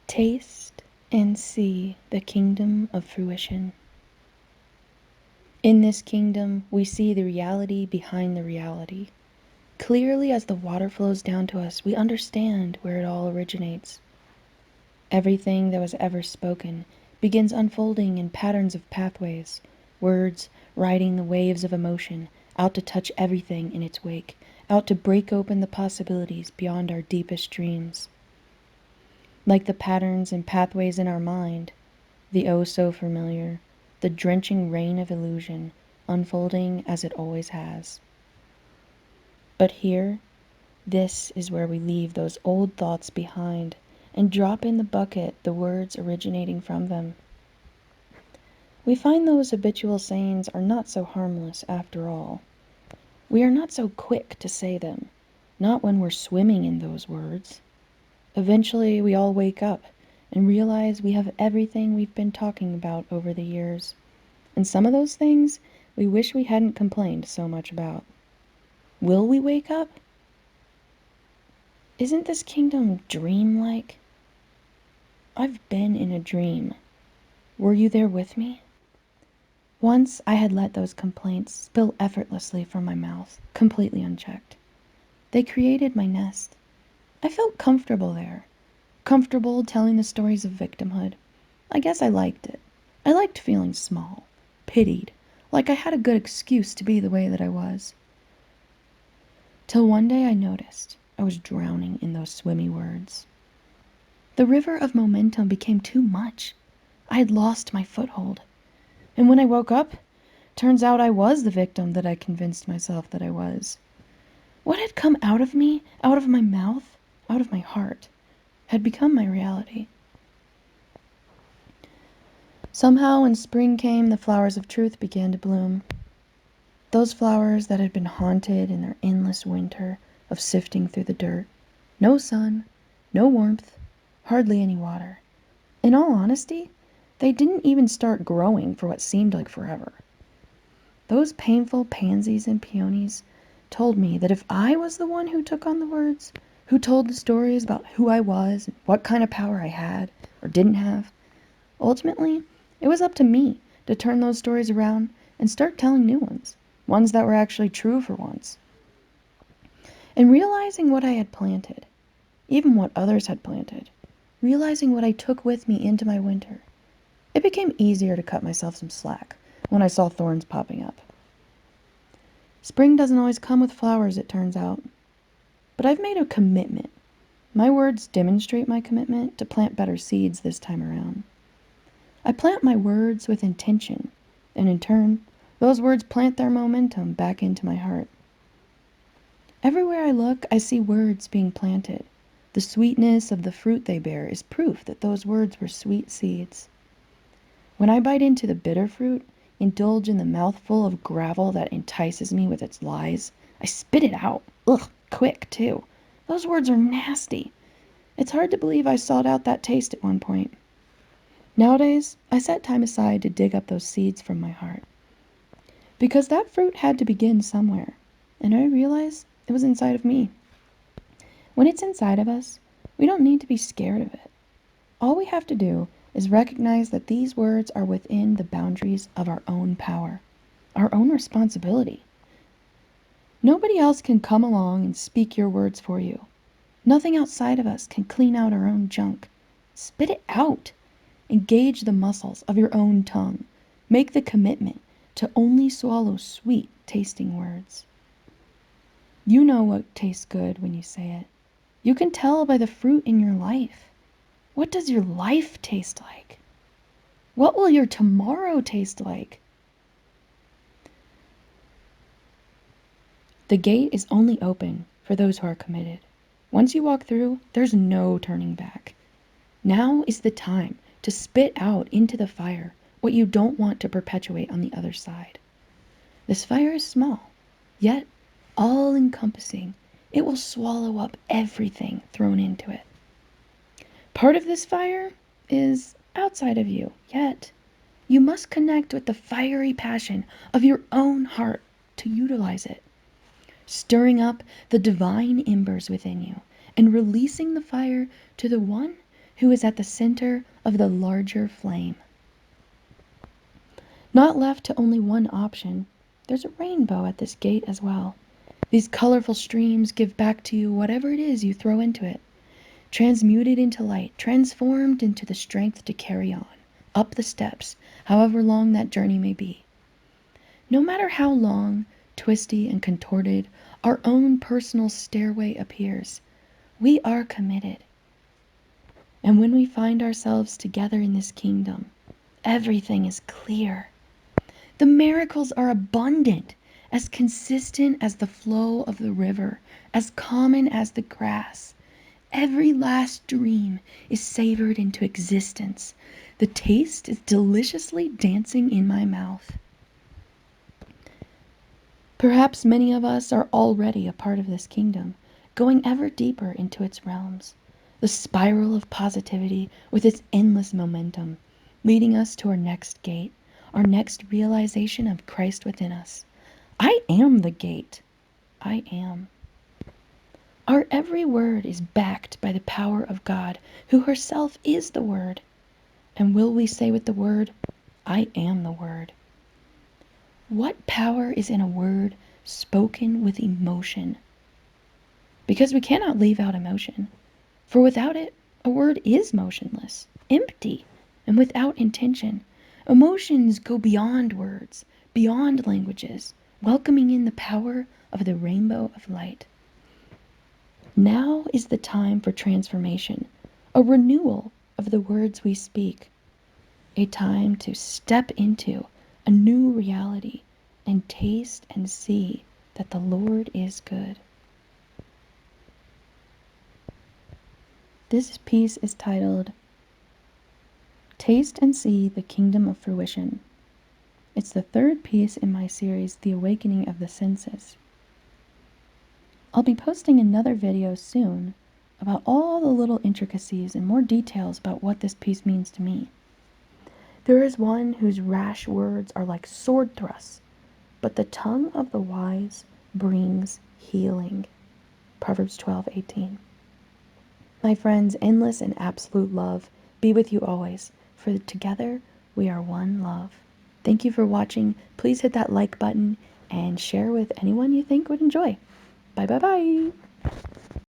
Taste and see the kingdom of fruition. In this kingdom, we see the reality behind the reality. Clearly, as the water flows down to us, we understand where it all originates. Everything that was ever spoken begins unfolding in patterns of pathways, words riding the waves of emotion, out to touch everything in its wake, out to break open the possibilities beyond our deepest dreams. Like the patterns and pathways in our mind, the oh so familiar, the drenching rain of illusion, unfolding as it always has. But here, this is where we leave those old thoughts behind and drop in the bucket the words originating from them. We find those habitual sayings are not so harmless after all. We are not so quick to say them, not when we're swimming in those words. Eventually, we all wake up and realize we have everything we've been talking about over the years. And some of those things we wish we hadn't complained so much about. Will we wake up? Isn't this kingdom dreamlike? I've been in a dream. Were you there with me? Once I had let those complaints spill effortlessly from my mouth, completely unchecked. They created my nest. I felt comfortable there. Comfortable telling the stories of victimhood. I guess I liked it. I liked feeling small, pitied, like I had a good excuse to be the way that I was. Till one day I noticed I was drowning in those swimmy words. The river of momentum became too much. I had lost my foothold. And when I woke up, turns out I was the victim that I convinced myself that I was. What had come out of me, out of my mouth, out of my heart, had become my reality. Somehow, when spring came, the flowers of truth began to bloom. Those flowers that had been haunted in their endless winter of sifting through the dirt. No sun, no warmth, hardly any water. In all honesty, they didn't even start growing for what seemed like forever. Those painful pansies and peonies told me that if I was the one who took on the words, who told the stories about who I was and what kind of power I had or didn't have, ultimately, it was up to me to turn those stories around and start telling new ones, ones that were actually true for once. And realizing what I had planted, even what others had planted, realizing what I took with me into my winter, it became easier to cut myself some slack when I saw thorns popping up. Spring doesn't always come with flowers, it turns out. But I've made a commitment. My words demonstrate my commitment to plant better seeds this time around. I plant my words with intention, and in turn, those words plant their momentum back into my heart. Everywhere I look, I see words being planted. The sweetness of the fruit they bear is proof that those words were sweet seeds. When I bite into the bitter fruit, indulge in the mouthful of gravel that entices me with its lies, I spit it out. Ugh, quick, too. Those words are nasty. It's hard to believe I sought out that taste at one point. Nowadays, I set time aside to dig up those seeds from my heart. Because that fruit had to begin somewhere, and I realized it was inside of me. When it's inside of us, we don't need to be scared of it. All we have to do is recognize that these words are within the boundaries of our own power, our own responsibility. Nobody else can come along and speak your words for you. Nothing outside of us can clean out our own junk. Spit it out. Engage the muscles of your own tongue. Make the commitment to only swallow sweet tasting words. You know what tastes good when you say it. You can tell by the fruit in your life. What does your life taste like? What will your tomorrow taste like? The gate is only open for those who are committed. Once you walk through, there's no turning back. Now is the time to spit out into the fire what you don't want to perpetuate on the other side. This fire is small, yet all-encompassing. It will swallow up everything thrown into it. Part of this fire is outside of you, yet you must connect with the fiery passion of your own heart to utilize it, stirring up the divine embers within you and releasing the fire to the one who is at the center of the larger flame. Not left to only one option, there's a rainbow at this gate as well. These colorful streams give back to you whatever it is you throw into it, transmuted into light, transformed into the strength to carry on, up the steps, however long that journey may be. No matter how long, twisty, and contorted our own personal stairway appears, we are committed. And when we find ourselves together in this kingdom, everything is clear. The miracles are abundant, as consistent as the flow of the river, as common as the grass. Every last dream is savored into existence. The taste is deliciously dancing in my mouth. Perhaps many of us are already a part of this kingdom, going ever deeper into its realms. The spiral of positivity with its endless momentum, leading us to our next gate, our next realization of Christ within us. I am the gate. I am. Our every word is backed by the power of God, who herself is the Word. And will we say with the Word, I am the Word? What power is in a word spoken with emotion? Because we cannot leave out emotion, for without it, a word is motionless, empty, and without intention. Emotions go beyond words, beyond languages, welcoming in the power of the rainbow of light. Now is the time for transformation, a renewal of the words we speak, a time to step into a new reality and taste and see that the Lord is good. This piece is titled Taste and See the Kingdom of Fruition. It's the third piece in my series, The Awakening of the Senses. I'll be posting another video soon about all the little intricacies and more details about what this piece means to me. There is one whose rash words are like sword thrusts, but the tongue of the wise brings healing. Proverbs 12:18. My friends, endless and absolute love be with you always, for together we are one love. Thank you for watching. Please hit that like button and share with anyone you think would enjoy. Bye bye bye.